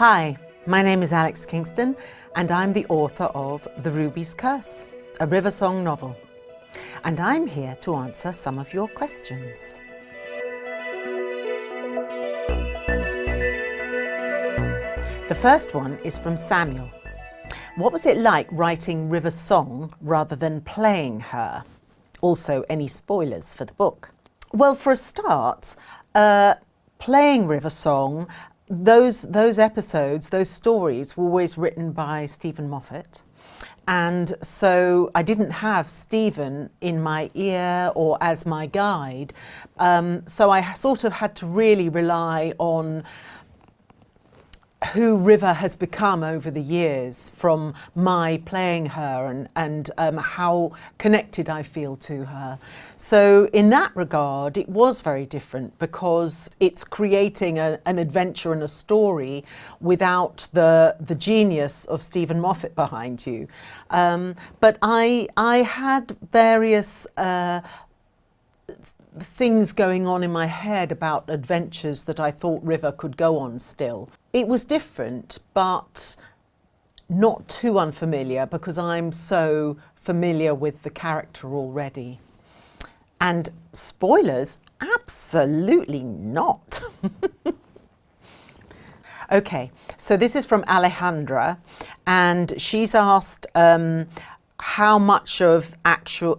Hi, my name is Alex Kingston and I'm the author of The Ruby's Curse, a river song novel. And I'm here to answer some of your questions. The first one is from Samuel. What was it like writing River Song rather than playing her? Also, any spoilers for the book? Well, for a start, playing River Song, those episodes, those stories were always written by Stephen Moffat. And so I didn't have Stephen in my ear or as my guide. So I sort of had to really rely on who River has become over the years from my playing her and how connected I feel to her. So in that regard, it was very different because it's creating an adventure and a story without the genius of Stephen Moffat behind you. But I had various things going on in my head about adventures that I thought River could go on still. It was different, but not too unfamiliar because I'm so familiar with the character already. And spoilers, absolutely not. Okay, so this is from Alejandra, and she's asked how much of actual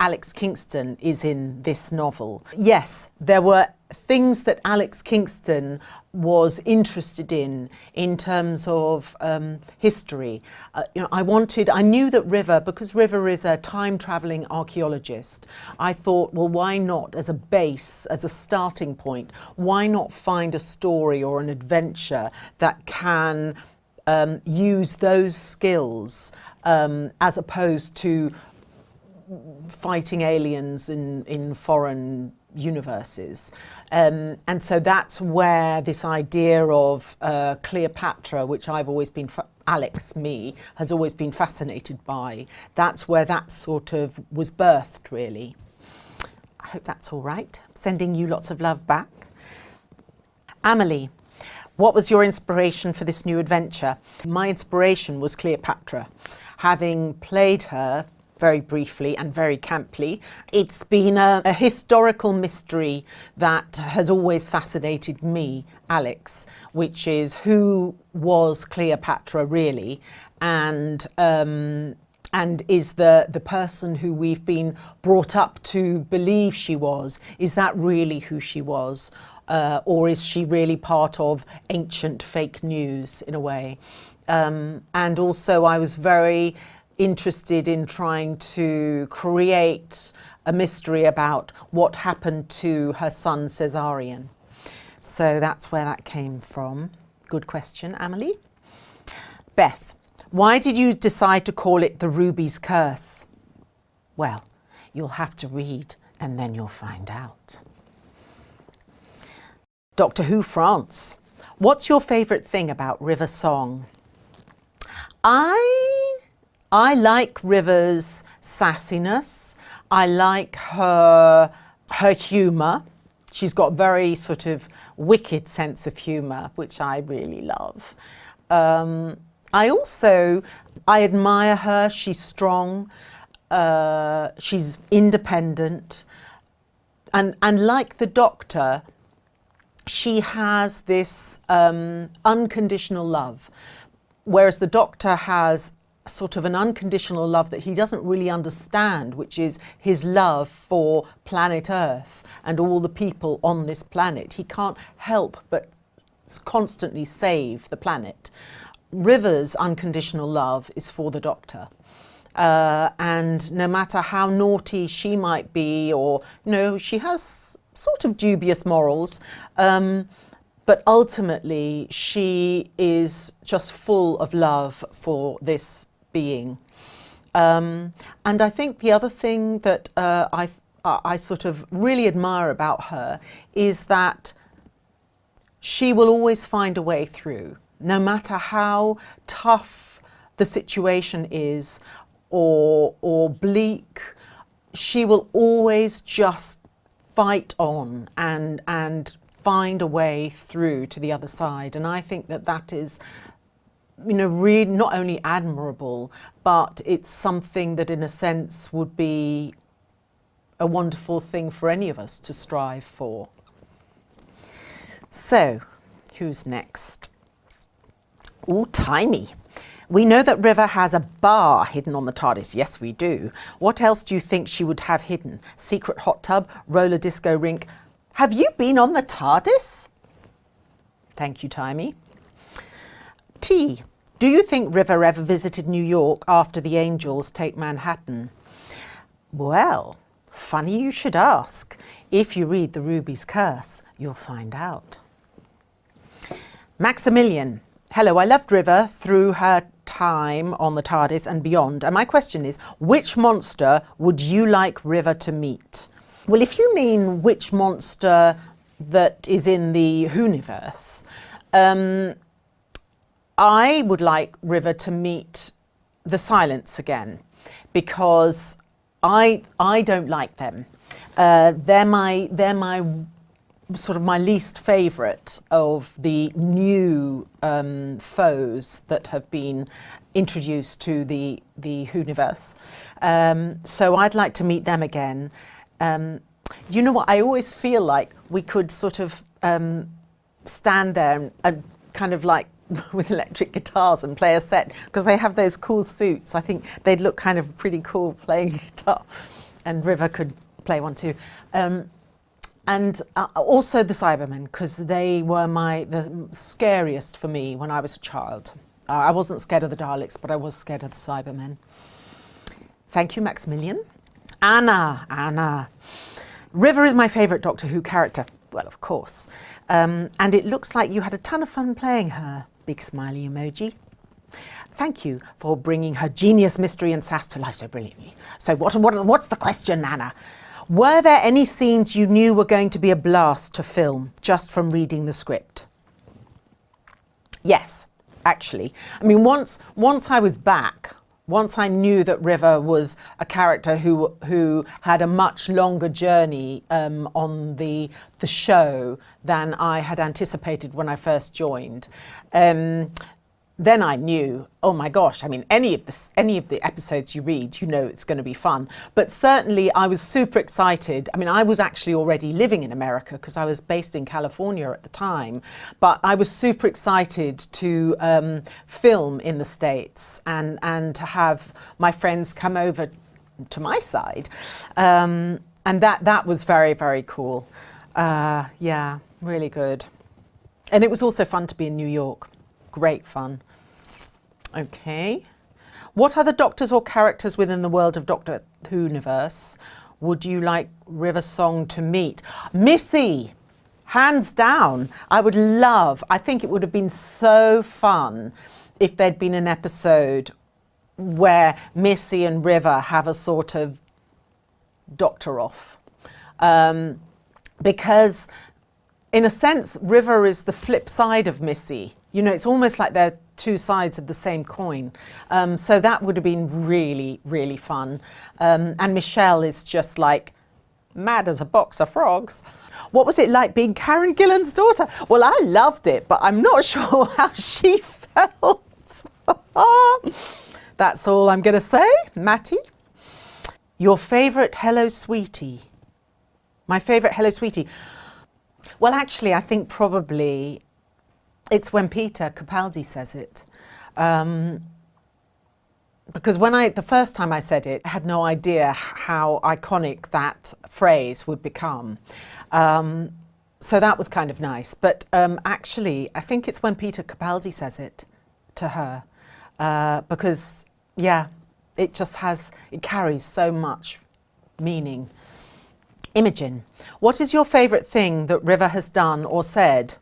Alex Kingston is in this novel. Yes, there were things that Alex Kingston was interested in terms of history. I knew that River, because River is a time-travelling archaeologist, I thought, well, why not, as a base, as a starting point, why not find a story or an adventure that can use those skills as opposed to fighting aliens in foreign universes. And so that's where this idea of Cleopatra, which I've always been, has always been fascinated by. That's where that sort of was birthed, really. I hope that's all right. Sending you lots of love back. Amelie. What was your inspiration for this new adventure? My inspiration was Cleopatra. Having played her very briefly and very camply, it's been a historical mystery that has always fascinated me, Alex, which is who was Cleopatra really, and is the person who we've been brought up to believe she was, is that really who she was? Or is she really part of ancient fake news in a way? And also I was very interested in trying to create a mystery about what happened to her son Caesarion. So that's where that came from. Good question, Amelie. Beth, why did you decide to call it The Ruby's Curse? Well, you'll have to read and then you'll find out. Doctor Who France, what's your favourite thing about River Song? I like River's sassiness. I like her humour. She's got very sort of wicked sense of humour, which I really love. I admire her. She's strong. She's independent. And like the Doctor, she has this unconditional love, whereas the Doctor has sort of an unconditional love that he doesn't really understand, which is his love for planet Earth and all the people on this planet. He can't help but constantly save the planet. River's unconditional love is for the Doctor. And no matter how naughty she might be, or, she has sort of dubious morals, but ultimately she is just full of love for this being. And I think the other thing that I sort of really admire about her is that she will always find a way through, no matter how tough the situation is or bleak. She will always just fight on and find a way through to the other side. And I think that that is, you know, really not only admirable, but it's something that in a sense would be a wonderful thing for any of us to strive for. So, who's next? Ooh, Timey. We know that River has a bar hidden on the TARDIS. Yes, we do. What else do you think she would have hidden? Secret hot tub, roller disco rink. Have you been on the TARDIS? Thank you, Timey. T. Do you think River ever visited New York after the Angels take Manhattan? Well, funny you should ask. If you read The Ruby's Curse, you'll find out. Maximilian. Hello, I loved River through her time on the TARDIS and beyond. And my question is, which monster would you like River to meet? Well, if you mean which monster that is in the Whoniverse, I would like River to meet the Silents again, because I don't like them. They're my sort of my least favourite of the new foes that have been introduced to the Whoniverse. So I'd like to meet them again. You know what, I always feel like we could sort of stand there and kind of like with electric guitars and play a set, because they have those cool suits. I think they'd look kind of pretty cool playing guitar, and River could play one too. And also the Cybermen, because they were the scariest for me when I was a child. I wasn't scared of the Daleks, but I was scared of the Cybermen. Thank you, Maximilian. Anna. River is my favourite Doctor Who character. Well, of course. And it looks like you had a ton of fun playing her. Big smiley emoji. Thank you for bringing her genius, mystery and sass to life so brilliantly. So what's the question, Anna? Were there any scenes you knew were going to be a blast to film just from reading the script? Yes, actually. I mean, once I was back, once I knew that River was a character who had a much longer journey on the show than I had anticipated when I first joined, then I knew, oh my gosh, I mean, any of the episodes you read, you know it's going to be fun. But certainly I was super excited. I mean, I was actually already living in America because I was based in California at the time. But I was super excited to film in the States and to have my friends come over to my side. And that was very, very cool. Yeah, really good. And it was also fun to be in New York. Great fun. Okay. What other doctors or characters within the world of Doctor Whoniverse would you like River Song to meet? Missy, hands down. I think it would have been so fun if there'd been an episode where Missy and River have a sort of doctor off. Because in a sense, River is the flip side of Missy. You know, it's almost like they're two sides of the same coin. So that would have been really, really fun. And Michelle is just like mad as a box of frogs. What was it like being Karen Gillan's daughter? Well, I loved it, but I'm not sure how she felt. That's all I'm going to say, Matty. Your favourite Hello Sweetie? My favourite Hello Sweetie? Well, actually, I think probably it's when Peter Capaldi says it. Because the first time I said it, I had no idea how iconic that phrase would become. So that was kind of nice. But actually, I think it's when Peter Capaldi says it to her. Because, yeah, it carries so much meaning. Imogen, what is your favourite thing that River has done or said?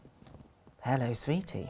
Hello, sweetie.